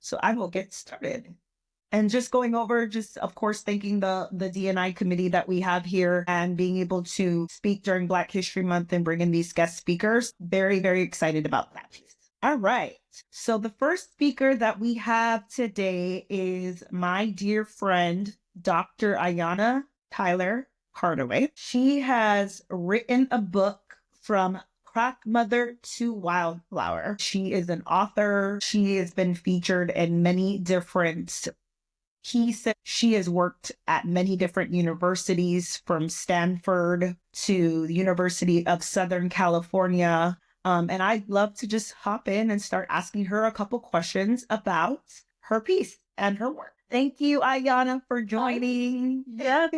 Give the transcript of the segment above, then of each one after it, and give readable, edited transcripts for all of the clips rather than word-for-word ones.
So I will get started. And just going over, just of course, thanking the DNI committee that we have here and being able to speak during Black History Month and bring in these guest speakers. Very, very excited about that piece. All right. So the first speaker that we have today is my dear friend, Dr. Ayanna Tyler Hardaway. She has written a book from Crack Mother to Wildflower. She is an author. She has been featured in many different pieces. She has worked at many different universities from Stanford to the University of Southern California. And I'd love to just hop in and start asking her a couple questions about her piece and her work. Thank you, Ayanna, for joining. Yes.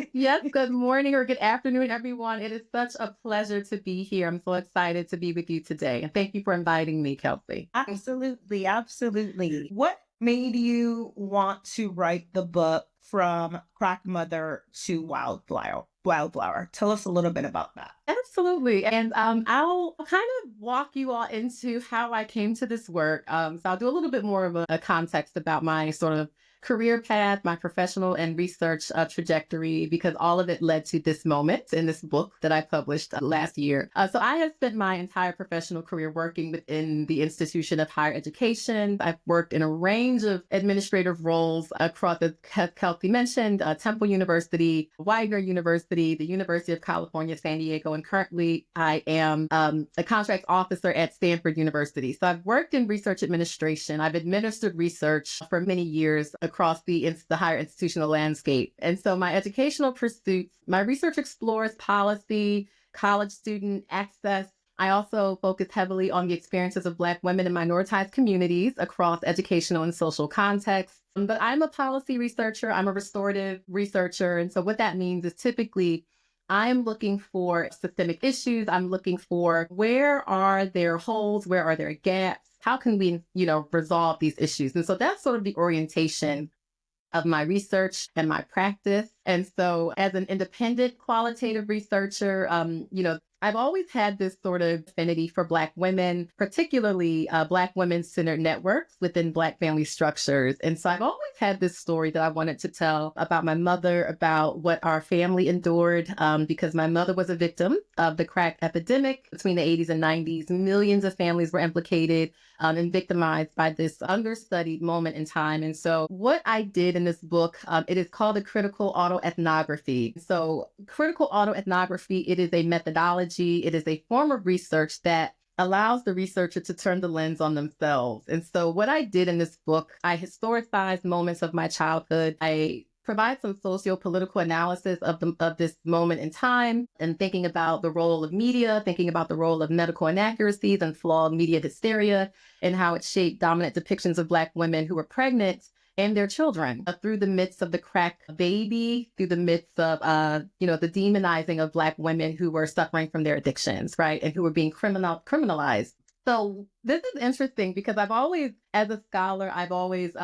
Good morning or good afternoon, everyone. It is such a pleasure to be here. I'm so excited to be with you today. And thank you for inviting me, Kelsey. Absolutely. Absolutely. What made you want to write the book From Crack Mother to Wildflower? Tell us a little bit about that. Absolutely. And I'll kind of walk you all into how I came to this work. So I'll do a little bit more of a context about my sort of career path, my professional and research trajectory, because all of it led to this moment in this book that I published last year. So I have spent my entire professional career working within the institution of higher education. I've worked in a range of administrative roles across, as Kelsey mentioned, Temple University, Widener University, the University of California, San Diego, and currently I am a contract officer at Stanford University. So I've worked in research administration. I've administered research for many years across the higher institutional landscape. And so my educational pursuits, my research explores policy, college student access. I also focus heavily on the experiences of Black women and minoritized communities across educational and social contexts. But I'm a policy researcher. I'm a restorative researcher. And so what that means is typically I'm looking for systemic issues. I'm looking for where are there holes? Where are there gaps? How can we, resolve these issues? And so that's sort of the orientation of my research and my practice. And so as an independent qualitative researcher, I've always had this sort of affinity for Black women, particularly Black women-centered networks within Black family structures. And so I've always had this story that I wanted to tell about my mother, about what our family endured, because my mother was a victim of the crack epidemic between the 80s and 90s. Millions of families were implicated and victimized by this understudied moment in time. And so what I did in this book, it is called a critical autoethnography. So critical autoethnography, it is a methodology, it is a form of research that allows the researcher to turn the lens on themselves. And so what I did in this book, I historicized moments of my childhood. I provide some socio-political analysis of this moment in time and thinking about the role of media, thinking about the role of medical inaccuracies and flawed media hysteria and how it shaped dominant depictions of Black women who were pregnant and their children through the midst of the crack baby, through the midst of, the demonizing of Black women who were suffering from their addictions, right? And who were being criminalized. So this is interesting because I've always, as a scholar, I've always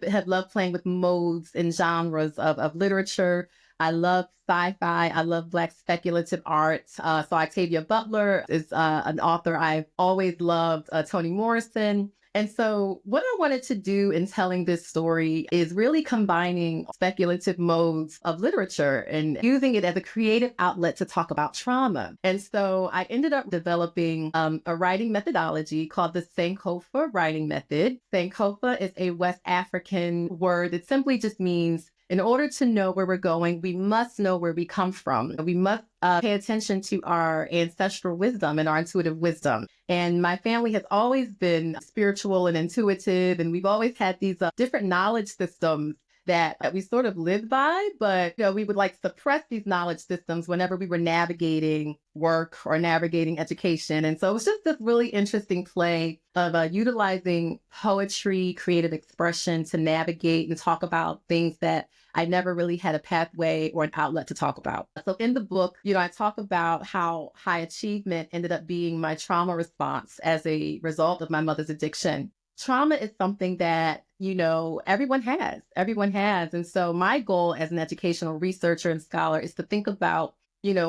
have loved playing with modes and genres of literature. I love sci-fi. I love Black speculative art. So Octavia Butler is an author I've always loved, Toni Morrison. And so what I wanted to do in telling this story is really combining speculative modes of literature and using it as a creative outlet to talk about trauma. And so I ended up developing a writing methodology called the Sankofa Writing Method. Sankofa is a West African word that simply just means in order to know where we're going, we must know where we come from. We must pay attention to our ancestral wisdom and our intuitive wisdom. And my family has always been spiritual and intuitive, and we've always had these different knowledge systems that we sort of lived by, but we would suppress these knowledge systems whenever we were navigating work or navigating education. And so it was just this really interesting play of utilizing poetry, creative expression to navigate and talk about things that I never really had a pathway or an outlet to talk about. So in the book, I talk about how high achievement ended up being my trauma response as a result of my mother's addiction. Trauma is something that, everyone has. And so my goal as an educational researcher and scholar is to think about,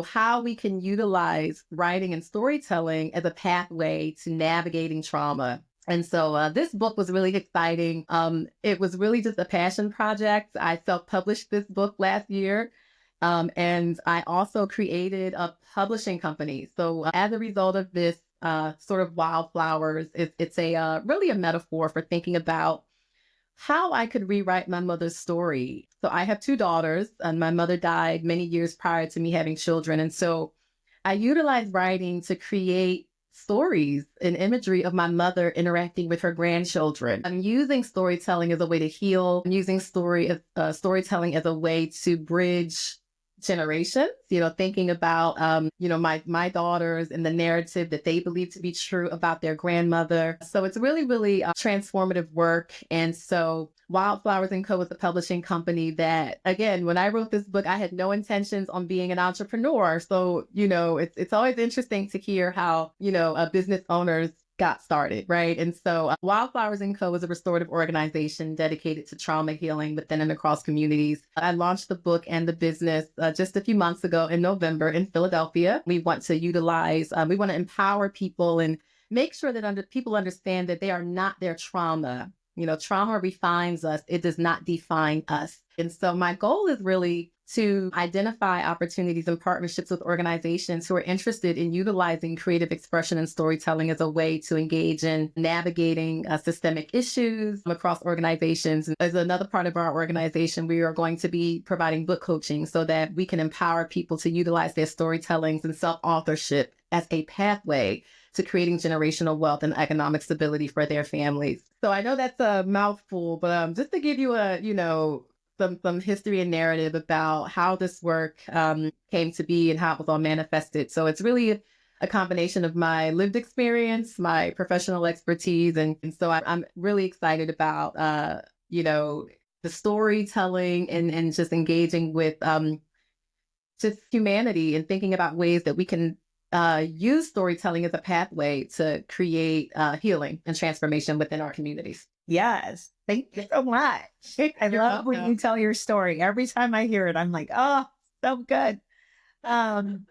how we can utilize writing and storytelling as a pathway to navigating trauma And so this book was really exciting. It was really just a passion project. I self-published this book last year. And I also created a publishing company. So as a result of this sort of wildflowers, it's a really a metaphor for thinking about how I could rewrite my mother's story. So I have two daughters, and my mother died many years prior to me having children. And so I utilize writing to create stories and imagery of my mother interacting with her grandchildren. I'm using storytelling as a way to heal. I'm using storytelling as a way to bridge generations, thinking about, my daughters and the narrative that they believe to be true about their grandmother. So it's really, really transformative work. And so Wildflowers Co is a publishing company that, again, when I wrote this book, I had no intentions on being an entrepreneur. So, it's always interesting to hear how, business owners got started, right? And so Wildflowers Co is a restorative organization dedicated to trauma healing within and across communities. I launched the book and the business just a few months ago in November in Philadelphia. We want to we want to empower people and make sure that people understand that they are not their trauma. Trauma refines us. It does not define us. And so my goal is really to identify opportunities and partnerships with organizations who are interested in utilizing creative expression and storytelling as a way to engage in navigating systemic issues across organizations. And as another part of our organization, we are going to be providing book coaching so that we can empower people to utilize their storytellings and self-authorship as a pathway to creating generational wealth and economic stability for their families. So I know that's a mouthful, but just to give you some history and narrative about how this work came to be and how it was all manifested. So it's really a combination of my lived experience, my professional expertise, and so I'm really excited about the storytelling and just engaging with just humanity and thinking about ways that we can use storytelling as a pathway to create healing and transformation within our communities. Yes. Thank you so much. I love when you tell your story. Every time I hear it, I'm like, oh, so good. Um,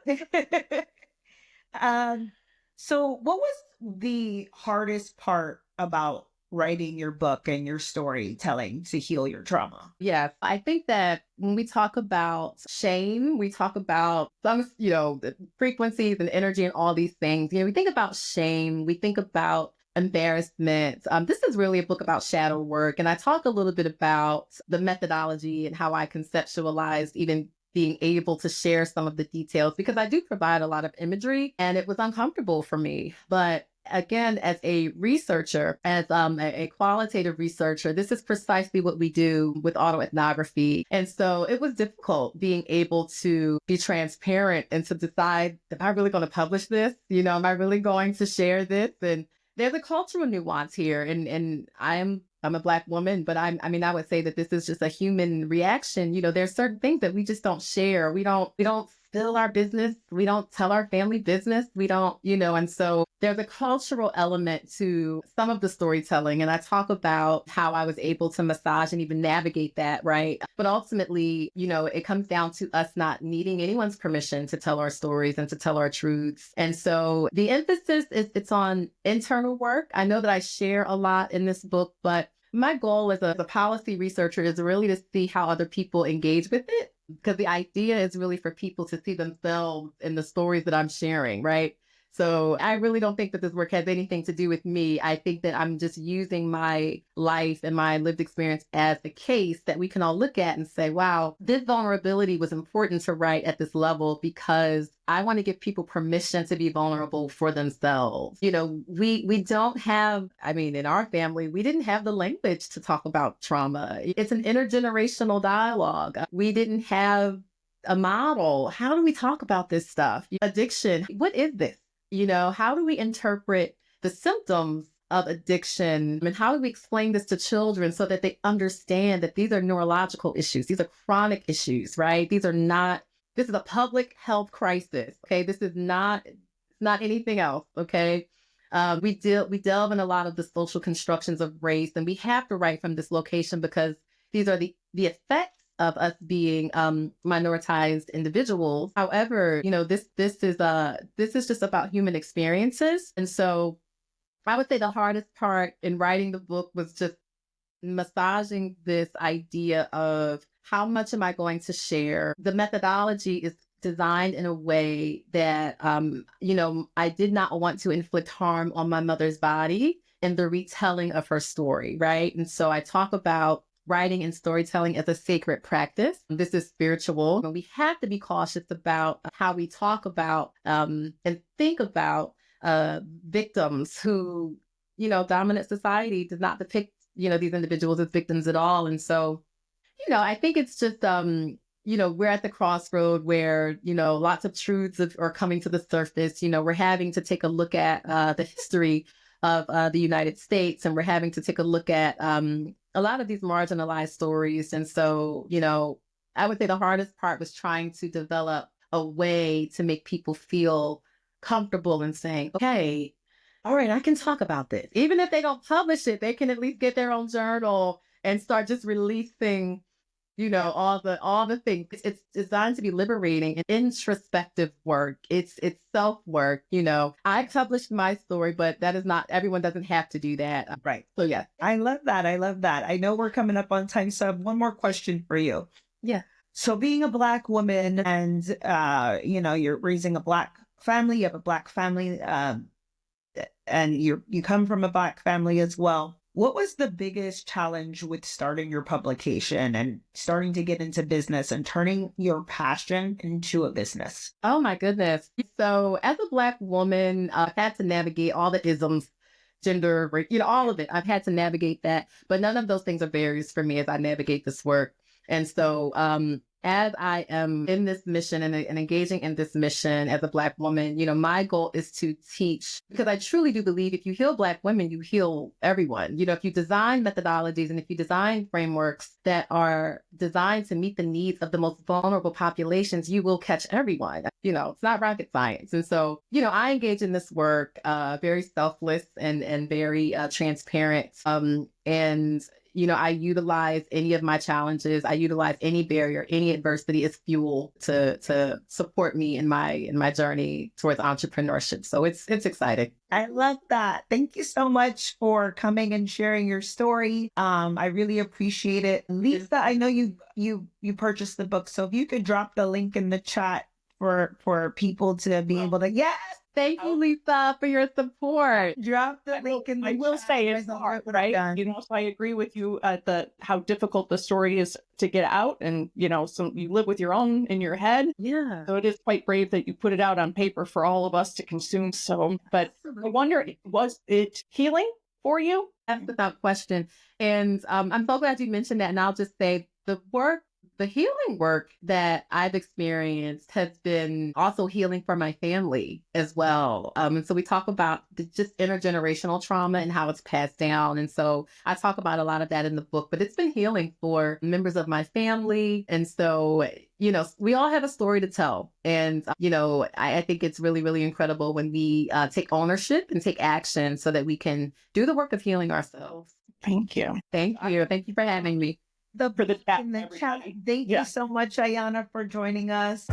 so what was the hardest part about writing your book and your storytelling to heal your trauma? Yeah, I think that when we talk about shame, we talk about some, the frequencies and energy and all these things. We think about shame, we think about embarrassment. This is really a book about shadow work. And I talk a little bit about the methodology and how I conceptualized even being able to share some of the details, because I do provide a lot of imagery and it was uncomfortable for me. But again, as a researcher, as a qualitative researcher, this is precisely what we do with autoethnography. And so it was difficult being able to be transparent and to decide, am I really going to publish this? Am I really going to share this? And there's a cultural nuance here. And I'm a Black woman, but I would say that this is just a human reaction. There's certain things that we just don't share. We don't spill our business. We don't tell our family business. We don't, and so there's a cultural element to some of the storytelling. And I talk about how I was able to massage and even navigate that, right? But ultimately, it comes down to us not needing anyone's permission to tell our stories and to tell our truths. And so the emphasis it's on internal work. I know that I share a lot in this book, but my goal as a policy researcher is really to see how other people engage with it, because the idea is really for people to see themselves in the stories that I'm sharing, right? So I really don't think that this work has anything to do with me. I think that I'm just using my life and my lived experience as a case that we can all look at and say, wow, this vulnerability was important to write at this level because I want to give people permission to be vulnerable for themselves. We don't have, in our family, we didn't have the language to talk about trauma. It's an intergenerational dialogue. We didn't have a model. How do we talk about this stuff? Addiction. What is this? How do we interpret the symptoms of addiction? And how do we explain this to children so that they understand that these are neurological issues? These are chronic issues, right? This is a public health crisis. Okay. This is not anything else. Okay. We delve in a lot of the social constructions of race, and we have to write from this location because these are the effects of us being minoritized individuals. However, this is just about human experiences. And so I would say the hardest part in writing the book was just massaging this idea of how much am I going to share? The methodology is designed in a way that, I did not want to inflict harm on my mother's body in the retelling of her story, right? And so I talk about writing and storytelling as a sacred practice. This is spiritual, and we have to be cautious about how we talk about and think about victims who, dominant society does not depict, these individuals as victims at all. And so, I think it's just, we're at the crossroad where, lots of truths are coming to the surface. We're having to take a look at the history of the United States, and we're having to take a look at a lot of these marginalized stories. And so, I would say the hardest part was trying to develop a way to make people feel comfortable in saying, okay, all right, I can talk about this. Even if they don't publish it, they can at least get their own journal and start just releasing, all the things. It's designed to be liberating and introspective work. It's self work. I published my story, but that is not, everyone doesn't have to do that. Right. So yeah. I love that. I love that. I know we're coming up on time, so I have one more question for you. Yeah. So being a Black woman and, you're raising a Black family, you have a Black family, and you come from a Black family as well. What was the biggest challenge with starting your publication and starting to get into business and turning your passion into a business? Oh my goodness. So as a Black woman, I've had to navigate all the isms, gender, all of it. I've had to navigate that, but none of those things are barriers for me as I navigate this work. And so, as I am in this mission and engaging in this mission as a Black woman, my goal is to teach, because I truly do believe if you heal Black women, you heal everyone. If you design methodologies and if you design frameworks that are designed to meet the needs of the most vulnerable populations, you will catch everyone. It's not rocket science. And so, I engage in this work very selfless and very transparent. I utilize any of my challenges. I utilize any barrier, any adversity as fuel to support me in my journey towards entrepreneurship. So it's exciting. I love that. Thank you so much for coming and sharing your story. I really appreciate it. Lisa, I know you purchased the book, so if you could drop the link in the chat for people to be able to, yes. Thank you, Lisa, for your support. Drop the link in the I will chat. say it's hard, right? So I agree with you how difficult the story is to get out, and so you live with your own in your head. Yeah. So it is quite brave that you put it out on paper for all of us to consume. So, but I wonder, was it healing for you? That's without question. And I'm so glad you mentioned that. And I'll just say the healing work that I've experienced has been also healing for my family as well. And so we talk about just intergenerational trauma and how it's passed down. And so I talk about a lot of that in the book, but it's been healing for members of my family. And so, we all have a story to tell. And, I think it's really, really incredible when we take ownership and take action so that we can do the work of healing ourselves. Thank you. Thank you. Thank you for having me. For the chat, in the chat. everybody. Thank Yeah. you so much, Ayana, for joining us.